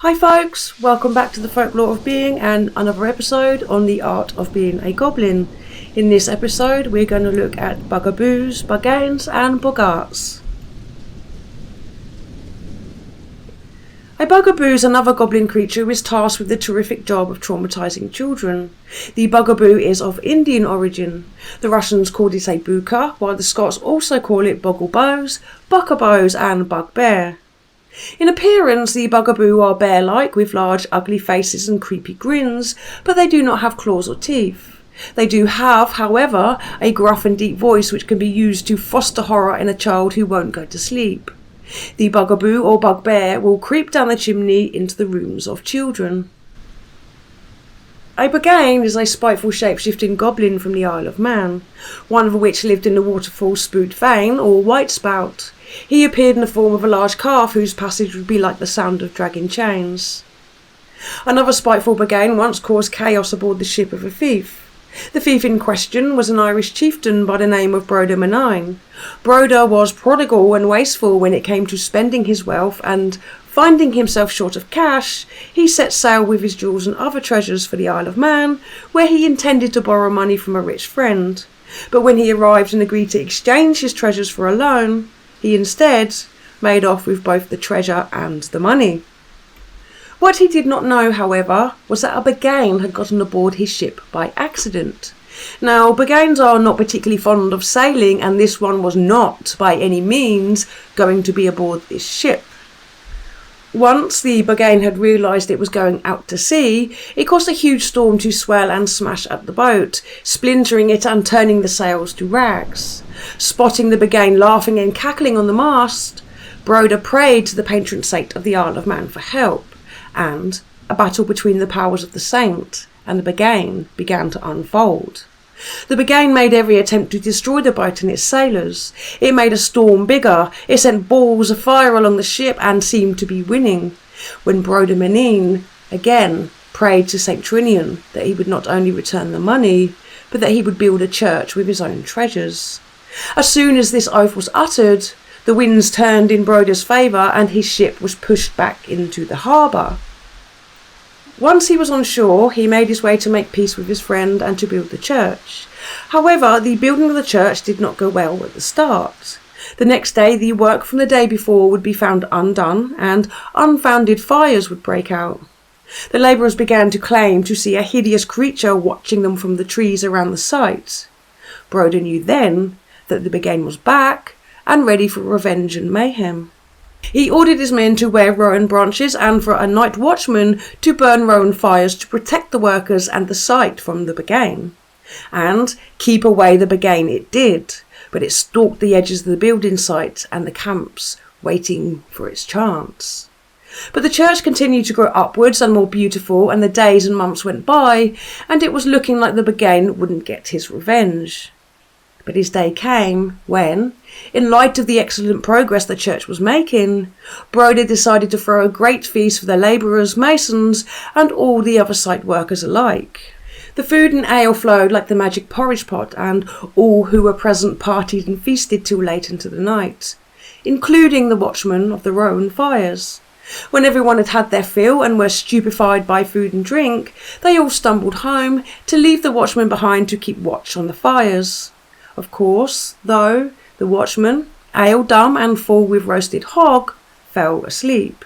Hi folks, welcome back to the Folklore of Being and another episode on the art of being a goblin. In this episode we're going to look at bugaboos, bugganes and boggarts. A bugaboo is another goblin creature who is tasked with the terrific job of traumatizing children. The bugaboo is of Indian origin. The Russians called it a buka, while the Scots also call it boggleboes, buckaboos and bugbear. In appearance, the bugaboo are bear-like with large ugly faces and creepy grins, but they do not have claws or teeth. They do have, however, a gruff and deep voice which can be used to foster horror in a child who won't go to sleep. The bugaboo or bugbear will creep down the chimney into the rooms of children. A bugane is a spiteful shape-shifting goblin from the Isle of Man, one of which lived in the waterfall Spout Vein or White Spout. He appeared in the form of a large calf whose passage would be like the sound of dragging chains. Another spiteful bugane once caused chaos aboard the ship of a thief. The thief in question was an Irish chieftain by the name of Broda Menine. Broda was prodigal and wasteful when it came to spending his wealth, and finding himself short of cash, he set sail with his jewels and other treasures for the Isle of Man, where he intended to borrow money from a rich friend. But when he arrived and agreed to exchange his treasures for a loan, he instead made off with both the treasure and the money. What he did not know, however, was that a bugane had gotten aboard his ship by accident. Now, buganes are not particularly fond of sailing, and this one was not, by any means, going to be aboard this ship. Once the bugane had realised it was going out to sea, it caused a huge storm to swell and smash at the boat, splintering it and turning the sails to rags. Spotting the bugane laughing and cackling on the mast, Broda prayed to the patron saint of the Isle of Man for help, and a battle between the powers of the saint and the bugane began to unfold. The bugane made every attempt to destroy the boat and its sailors. It made a storm bigger, it sent balls of fire along the ship and seemed to be winning, when Broda Menine again prayed to St. Trinian that he would not only return the money, but that he would build a church with his own treasures. As soon as this oath was uttered, the winds turned in Broda's favour and his ship was pushed back into the harbour. Once he was on shore, he made his way to make peace with his friend and to build the church. However, the building of the church did not go well at the start. The next day, the work from the day before would be found undone, and unfounded fires would break out. The labourers began to claim to see a hideous creature watching them from the trees around the site. Broda knew then that the bugane was back and ready for revenge and mayhem. He ordered his men to wear rowan branches and for a night watchman to burn rowan fires to protect the workers and the site from the bugane. And keep away the bugane it did, but it stalked the edges of the building site and the camps, waiting for its chance. But the church continued to grow upwards and more beautiful, and the days and months went by, and it was looking like the bugane wouldn't get his revenge. But his day came when, in light of the excellent progress the church was making, Broda decided to throw a great feast for the labourers, masons, and all the other site workers alike. The food and ale flowed like the magic porridge pot, and all who were present partied and feasted till late into the night, including the watchmen of the rowan fires. When everyone had had their fill and were stupefied by food and drink, they all stumbled home to leave the watchmen behind to keep watch on the fires. Of course, though, the watchman, ale-dumb and full with roasted hog, fell asleep.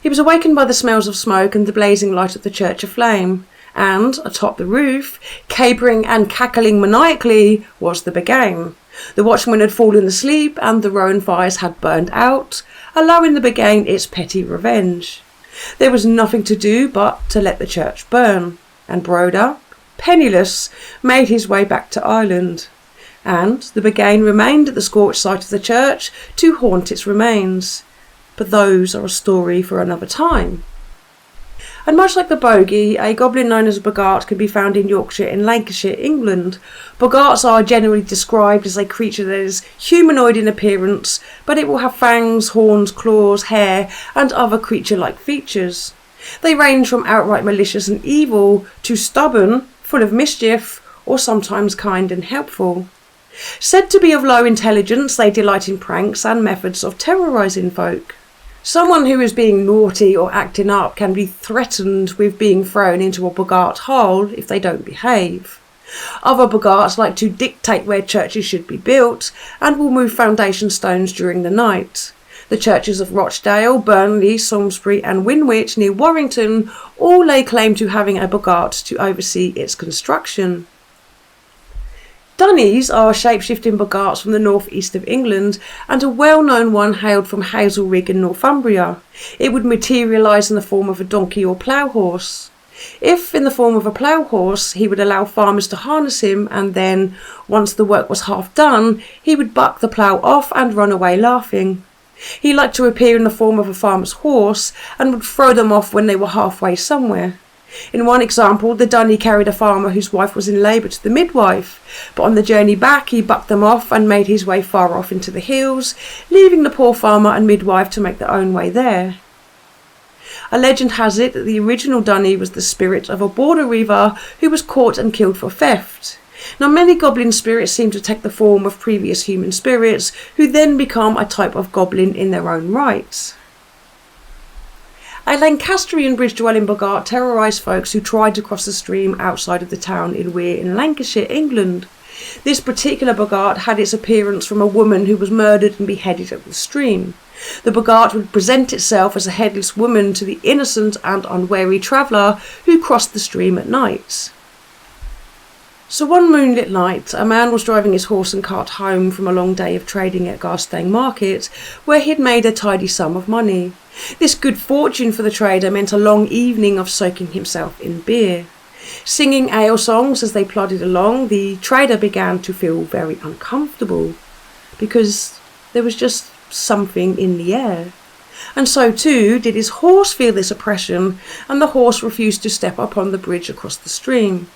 He was awakened by the smells of smoke and the blazing light of the church aflame, and, atop the roof, capering and cackling maniacally, was the bugane. The watchman had fallen asleep and the rowan fires had burned out, allowing the bugane its petty revenge. There was nothing to do but to let the church burn, and Broda, penniless, made his way back to Ireland. And the bugane remained at the scorched site of the church to haunt its remains. But those are a story for another time. And much like the bogey, a goblin known as a boggart can be found in Yorkshire and Lancashire, England. Boggarts are generally described as a creature that is humanoid in appearance, but it will have fangs, horns, claws, hair, and other creature-like features. They range from outright malicious and evil to stubborn, full of mischief, or sometimes kind and helpful. Said to be of low intelligence, they delight in pranks and methods of terrorising folk. Someone who is being naughty or acting up can be threatened with being thrown into a boggart hole if they don't behave. Other boggarts like to dictate where churches should be built and will move foundation stones during the night. The churches of Rochdale, Burnley, Salisbury and Winwich near Warrington all lay claim to having a boggart to oversee its construction. Dunnies are shape-shifting boggarts from the north-east of England, and a well-known one hailed from Hazelrig in Northumbria. It would materialise in the form of a donkey or plough horse. If in the form of a plough horse, he would allow farmers to harness him, and then, once the work was half done, he would buck the plough off and run away laughing. He liked to appear in the form of a farmer's horse, and would throw them off when they were halfway somewhere. In one example, the Dunny carried a farmer whose wife was in labour to the midwife, but on the journey back he bucked them off and made his way far off into the hills, leaving the poor farmer and midwife to make their own way there. A legend has it that the original Dunny was the spirit of a border reaver who was caught and killed for theft. Now, many goblin spirits seem to take the form of previous human spirits, who then become a type of goblin in their own right. A Lancastrian bridge-dwelling boggart terrorised folks who tried to cross the stream outside of the town in Weir in Lancashire, England. This particular boggart had its appearance from a woman who was murdered and beheaded at the stream. The boggart would present itself as a headless woman to the innocent and unwary traveller who crossed the stream at night. So one moonlit night, a man was driving his horse and cart home from a long day of trading at Garstang Market, where he'd made a tidy sum of money. This good fortune for the trader meant a long evening of soaking himself in beer. Singing ale songs as they plodded along, the trader began to feel very uncomfortable, because there was just something in the air. And so too did his horse feel this oppression, and the horse refused to step up on the bridge across the stream.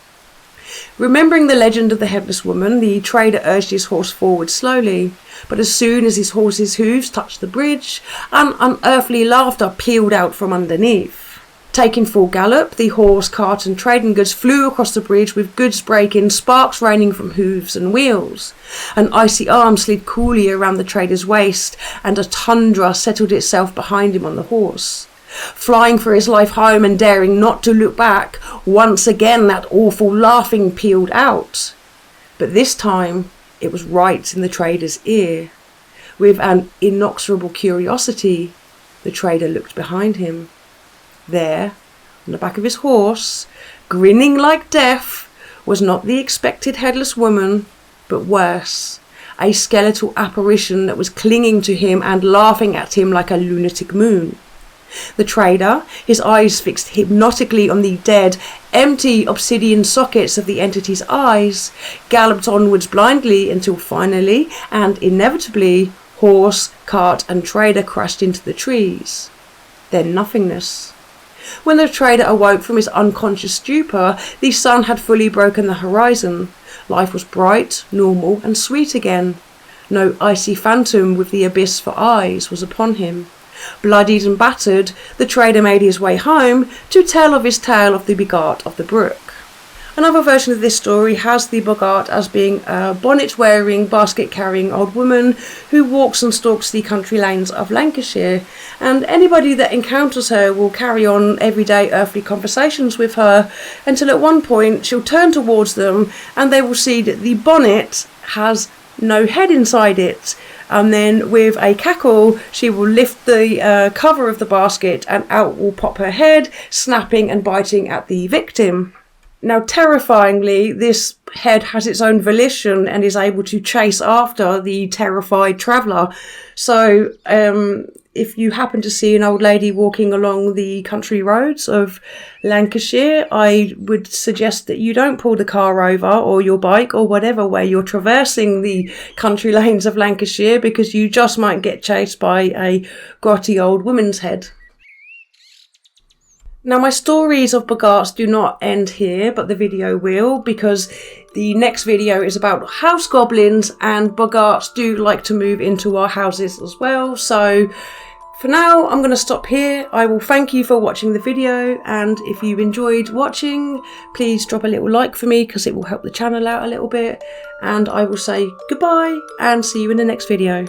Remembering the legend of the headless woman, the trader urged his horse forward slowly, but as soon as his horse's hooves touched the bridge, an unearthly laughter pealed out from underneath. Taking full gallop, the horse, cart and trading goods flew across the bridge with goods breaking, sparks raining from hooves and wheels. An icy arm slid coolly around the trader's waist, and a tundra settled itself behind him on the horse. Flying for his life home and daring not to look back, once again that awful laughing pealed out. But this time it was right in the trader's ear. With an inexorable curiosity, the trader looked behind him. There, on the back of his horse, grinning like death, was not the expected headless woman, but worse, a skeletal apparition that was clinging to him and laughing at him like a lunatic moon. The trader, his eyes fixed hypnotically on the dead, empty obsidian sockets of the entity's eyes, galloped onwards blindly until finally, and inevitably, horse, cart and trader crashed into the trees. Then nothingness. When the trader awoke from his unconscious stupor, the sun had fully broken the horizon. Life was bright, normal and sweet again. No icy phantom with the abyss for eyes was upon him. Bloodied and battered, the trader made his way home to tell of his tale of the boggart of the brook. Another version of this story has the boggart as being a bonnet-wearing, basket-carrying old woman who walks and stalks the country lanes of Lancashire, and anybody that encounters her will carry on everyday earthly conversations with her until at one point she'll turn towards them and they will see that the bonnet has no head inside it. And then with a cackle, she will lift the cover of the basket and out will pop her head, snapping and biting at the victim. Now, terrifyingly, this head has its own volition and is able to chase after the terrified traveller. So, if you happen to see an old lady walking along the country roads of Lancashire, I would suggest that you don't pull the car over or your bike or whatever where you're traversing the country lanes of Lancashire, because you just might get chased by a grotty old woman's head. Now, my stories of boggarts do not end here, but the video will, because the next video is about house goblins, and boggarts do like to move into our houses as well. So for now, I'm going to stop here. I will thank you for watching the video, and if you enjoyed watching, please drop a little like for me because it will help the channel out a little bit, and I will say goodbye and see you in the next video.